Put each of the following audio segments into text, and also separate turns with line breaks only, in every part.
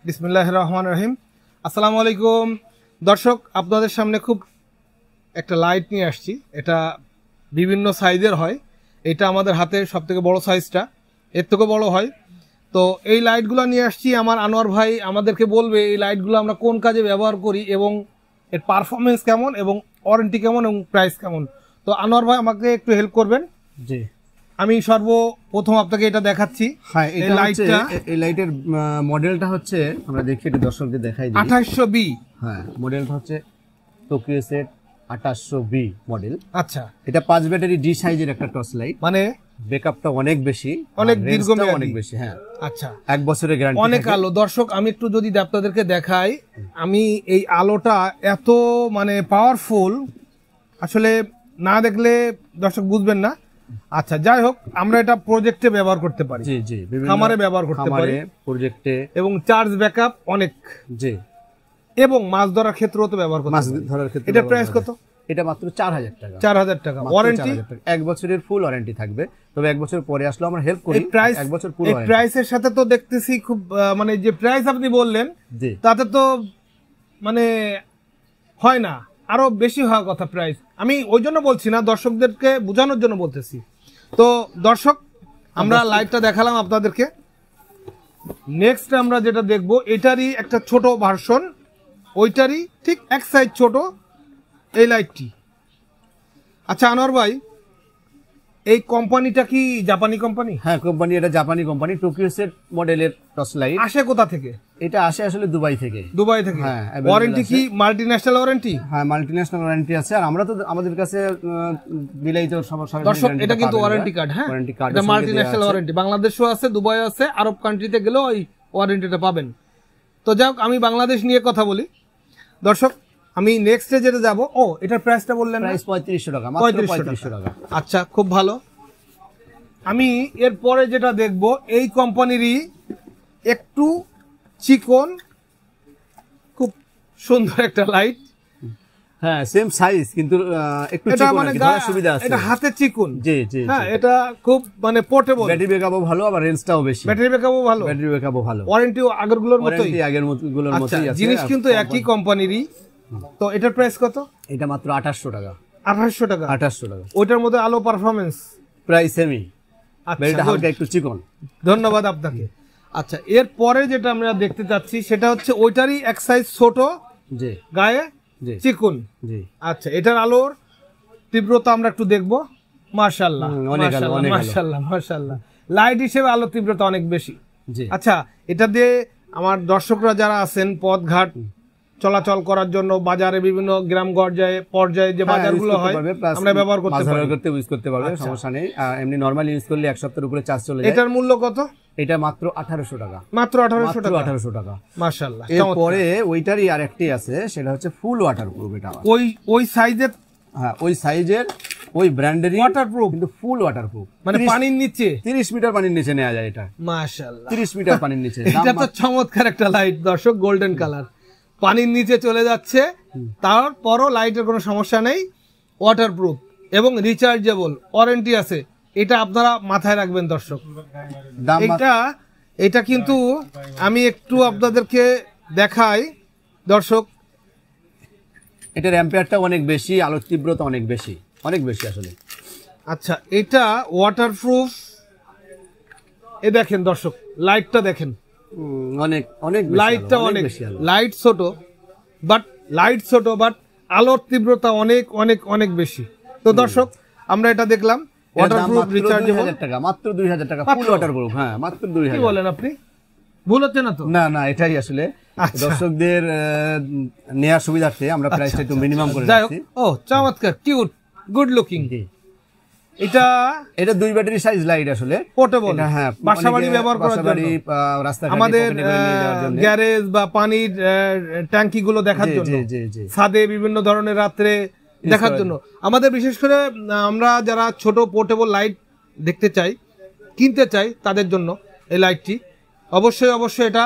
বিসমিল্লাহির রহমানির রহিম। আসসালামু আলাইকুম দর্শক, আপনাদের সামনে খুব একটা লাইট নিয়ে আসছি। এটা বিভিন্ন সাইজের হয়। এটা আমাদের হাতে সবথেকে বড় সাইজটা, এর থেকেও বড় হয়। তো এই লাইটগুলো নিয়ে আসছি। আমার আনোয়ার ভাই আমাদেরকে বলবে এই লাইটগুলো আমরা কোন কাজে ব্যবহার করি এবং এর পারফরমেন্স কেমন এবং ওয়ারেন্টি কেমন এবং প্রাইস কেমন। তো আনোয়ার ভাই আমাকে একটু হেল্প করবেন।
জি,
আমি সর্বপ্রথম আপনাকে এটা দেখাচ্ছি।
হ্যাঁ, এই লাইটটা, এই লাইটের মডেলটা হচ্ছে, আমরা দেখি একটু দর্শকদের দেখাই দিই।
2800B।
হ্যাঁ, মডেলটা হচ্ছে টোকিও সেট 2800B মডেল।
আচ্ছা,
এটা 5 ব্যাটারি ডি সাইজের একটা টর্চ লাইট,
মানে
ব্যাকআপটা অনেক বেশি,
অনেক দীর্ঘমেয়াদী,
অনেক বেশি। হ্যাঁ,
আচ্ছা,
1 বছরের গ্যারান্টি,
অনেক আলো। দর্শক আমি একটু যদি আপনাদেরকে দেখাই, আমি এই আলোটা এত মানে পাওয়ারফুল, আসলে না দেখলে দর্শক বুঝবেন না। আচ্ছা, যাই হোক, আমরা এটা প্রজেক্টে ব্যবহার করতে পারি।
জি জি,
খামারে ব্যবহার করতে পারি,
প্রজেক্টে,
এবং চার্জ ব্যাকআপ অনেক।
জি,
এবং মাছ ধরার ক্ষেত্রেও তো ব্যবহার করতে
মাছ
পারি।
ধরার ক্ষেত্রে
এটা প্রাইস কত?
এটা মাত্র 4000 টাকা।
4000 টাকা ওয়ারেন্টি,
1 বছরের ফুল ওয়ারেন্টি থাকবে। তবে 1 বছর পরে আসলে আমরা হেল্প করি। 1 বছর পুরো ওয়ারেন্টি।
প্রাইসের সাথে তো দেখতেছি খুব মানে যে প্রাইস আপনি বললেন,
জি,
তাতে তো মানে হয় না, আরো বেশি হওয়ার কথা প্রাইস। আমি ওই জন্য বলছি না, দর্শকদেরকে বোঝানোর জন্য বলতেছি। তো দর্শক, আমরা লাইটটা দেখালাম আপনাদেরকে। নেক্সট আমরা যেটা দেখবো, এটারই একটা ছোট ভার্সন, ওইটারই ঠিক এক সাইজ ছোট এই লাইটটি। আচ্ছা আনোয়ার ভাই, এই কোম্পানিটা কি জাপানি কোম্পানি?
হ্যাঁ, কোম্পানি, এটা জাপানি কোম্পানি, টোকিও সেট মডেলের টর্চ লাইট।
আসে কোথা থেকে?
এটা আসে আসলে দুবাই থেকে।
দুবাই থেকে।
হ্যাঁ,
ওয়ারেন্টি কি মাল্টিন্যাশনাল ওয়ারেন্টি?
হ্যাঁ, মাল্টিন্যাশনাল ওয়ারেন্টি আছে। আর আমরা তো আমাদের কাছে বিলাইতে সমস্যা।
দর্শক, এটা কিন্তু ওয়ারেন্টি কার্ড। হ্যাঁ,
ওয়ারেন্টি কার্ড,
এটা মাল্টিন্যাশনাল ওয়ারেন্টি। বাংলাদেশও আছে, দুবাইও আছে, আরব কান্ট্রিতে গেলেও ওই ওয়ারেন্টিটা পাবেন। তো যাই হোক, আমি বাংলাদেশ নিয়ে কথা বলি। দর্শক, আমি নেক্সটে যেটা যাব, এটার প্রাইসটা বললেন?
প্রাইস 3500 টাকা, মাত্র 3500 টাকা।
আচ্ছা, খুব ভালো। আমি এরপরে যেটা দেখব, এই কোম্পানিরই একটু চিকন, খুব সুন্দর একটা লাইট।
হ্যাঁ, সেম সাইজ, কিন্তু একটু চিকন, মানে ধরার সুবিধা আছে।
এটা হাতে চিকন।
জি জি,
হ্যাঁ, এটা খুব মানে পোর্টেবল।
ব্যাটারি ব্যাকআপও ভালো, আবার রেঞ্জটাও বেশি।
ব্যাটারি ব্যাকআপও ভালো,
ব্যাটারি ব্যাকআপও ভালো।
ওয়ারেন্টিও আগেরগুলোর মতোই।
ওয়ারেন্টি আগের গুলোর মতোই আছে।
জিনিস কিন্তু একই কোম্পানিরই। তো এটার প্রাইস কত?
এটা মাত্র 2800 টাকা।
2800 টাকা।
2800 টাকা।
ওইটার মধ্যে আলো পারফরম্যান্স
প্রাইস সেমি,
আচ্ছা,
ব্যাটারিটা হালকা একটু চিকন।
ধন্যবাদ আপনাকে। আচ্ছা, এরপরে যেটা আমরা দেখতে যাচ্ছি, সেটা হচ্ছে ওইটারই এক সাইজ ছোট,
জি,
গায়ে চিকন।
জি,
আচ্ছা, এটার আলোর তীব্রতা আমরা একটু দেখবো। মাশাআল্লাহ,
অনেক আলো, অনেক আলো।
মাশাআল্লাহ, মাশাআল্লাহ। লাইট হিসেবে আলোর তীব্রতা অনেক বেশি।
জি।
আচ্ছা, এটা দিয়ে আমার দর্শকরা যারা আছেন পথঘাট চলাচল করার জন্য, বাজারে বিভিন্ন গ্রাম পর্যায়ে যে বাজারগুলো হয়, আমরা ব্যবহার করতে পারি,
ইউজ করতে পারবে, সমস্যা নেই। এমনি নরমাল ইউজ করলে 1 সপ্তাহের উপরে চার্জ চলে যায়।
এটার মূল্য কত?
এটা মাত্র 1800 টাকা।
মাত্র 1800 টাকা।
1800 টাকা।
মাশাআল্লাহ।
এরপরে ওইটারই আরেকটি আছে, সেটা হচ্ছে ফুল ওয়াটারপ্রুফ। এটা
ওই সাইজের,
হ্যাঁ, ওই সাইজের, ওই ব্র্যান্ডেরই
ওয়াটারপ্রুফ,
কিন্তু ফুল ওয়াটারপ্রুফ,
মানে পানির নিচে
30 মিটার পানির নিচে নেওয়া যায় এটা।
মাশাআল্লাহ,
30 মিটার পানির নিচে।
এটা তো চমৎকার একটা লাইট দর্শক, গোল্ডেন কালার, পানির নিচে চলে যাচ্ছে, তারপরও লাইটের কোনো সমস্যা নেই, ওয়াটারপ্রুফ এবং রিচার্জেবল, ওয়ারেন্টি আছে। এটা আপনারা মাথায় রাখবেন দর্শক। এটা কিন্তু আমি একটু আপনাদেরকে দেখাই দর্শক,
এটার অ্যাম্পিয়ারটা অনেক বেশি, আলোর তীব্রতা অনেক বেশি, অনেক বেশি আসলে।
আচ্ছা, এটা ওয়াটারপ্রুফ। এ দেখেন দর্শক, লাইটটা দেখেন,
অনেক অনেক
লাইটটা অনেক লাইট ছোট, বাট আলোর তীব্রতা অনেক অনেক অনেক বেশি। তো দর্শক, আমরা এটা দেখলাম ওয়াটারপ্রুফ, রিচার্জেবল,
টাকা, মাত্র 2000 টাকা ফুল ওয়াটারপ্রুফ। হ্যাঁ, মাত্র 2000।
কি বলেন আপনি? ভুল হচ্ছে না তো?
না, এটাই আসলে দর্শকদের নেয়ার সুবিধার্থে আমরা প্রাইসটা একটু মিনিমাম করে রাখছি।
চমৎকার, কিউট, গুড লুকিং। এটা
2 ব্যাটারি সাইজ লাইট, আসলে
পোর্টেবল। হ্যাঁ, বাসাবাড়ি ব্যবহার করার জন্য,
রাস্তাঘাটে,
আমাদের গ্যারেজ বা পানির ট্যাঙ্কি গুলো দেখার জন্য, ছাদে বিভিন্ন ধরনের রাত্রে দেখার জন্য, আমাদের বিশেষ করে আমরা যারা ছোট পোর্টেবল লাইট দেখতে চাই, কিনতে চাই, তাদের জন্য এই লাইটটি অবশ্যই এটা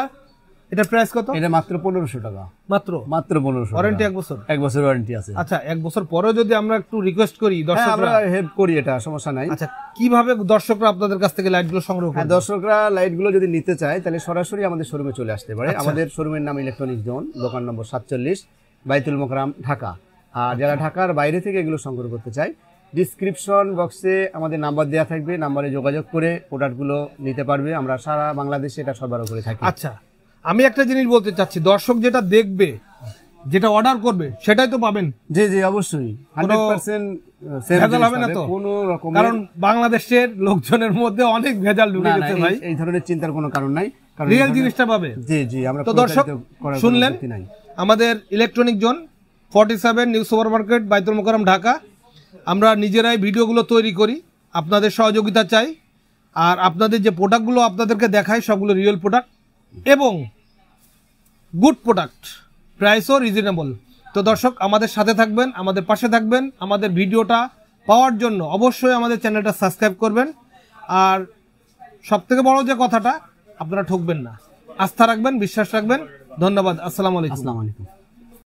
এটা প্রাইস কত?
এটা মাত্র 1500 টাকা,
মাত্র
মাত্র 1500।
ওয়ারেন্টি 1 বছর?
1 বছর ওয়ারেন্টি আছে।
আচ্ছা, 1 বছর পরে যদি আমরা একটু রিকোয়েস্ট করি
হ্যাঁ,
দর্শকরা,
আমরা হেল্প করি, এটা সমস্যা নাই।
আচ্ছা কিভাবে দর্শকরা আপনাদের কাছ থেকে লাইটগুলো সংগ্রহ
হ্যাঁ,
করবে?
দর্শকরা লাইটগুলো যদি নিতে চায় তাহলে সরাসরি আমাদের শোরুমে চলে আসতে পারে। আমাদের শোরুমের নাম ইলেকট্রনিক জোন, দোকান নম্বর 47, বাইতুল মোকাররম, ঢাকা। আর যারা ঢাকার বাইরে থেকে এগুলো সংগ্রহ করতে চায়, ডিসক্রিপশন বক্সে আমাদের নাম্বার দেওয়া থাকবে, নাম্বারে যোগাযোগ করে প্রোডাক্টগুলো নিতে পারবে। আমরা সারা বাংলাদেশে এটা সরবরাহ করে থাকি।
আচ্ছা, আমি একটা জিনিস বলতে চাচ্ছি, দর্শক যেটা দেখবে, যেটা অর্ডার করবে সেটাই তো পাবেন।
জি জি, অবশ্যই 100% সেম
ভেজাল হবে না তো?
কোনো রকম,
কারণ বাংলাদেশের লোকজনের মধ্যে অনেক ভেজাল ঢুকে গেছে ভাই,
এই ধরনের চিন্তার কোনো কারণ নাই। কারণ
রিয়েল জিনিসটা পাবে।
জি জি, আমরা
তো দর্শক শুনলেন, আমাদের electronic zone 47 new super market, বাইতুল মোকাররম, ঢাকা। আমরা নিজেরাই ভিডিওগুলো তৈরি করি, আপনাদের সহযোগিতা চাই। আর আপনাদের যে প্রোডাক্টগুলো আপনাদেরকে দেখায় সবগুলো রিয়েল প্রোডাক্ট এবং গুড প্রোডাক্ট, প্রাইসও রিজনেবল। তো দর্শক আমাদের সাথে থাকবেন, আমাদের পাশে থাকবেন। আমাদের ভিডিওটা পাওয়ার জন্য অবশ্যই আমাদের চ্যানেলটা সাবস্ক্রাইব করবেন। আর সবথেকে বড় যে কথাটা, আপনারা ঠকবেন না, আস্থা রাখবেন, বিশ্বাস রাখবেন। ধন্যবাদ। আসসালামু আলাইকুম।
আসসালামু আলাইকুম।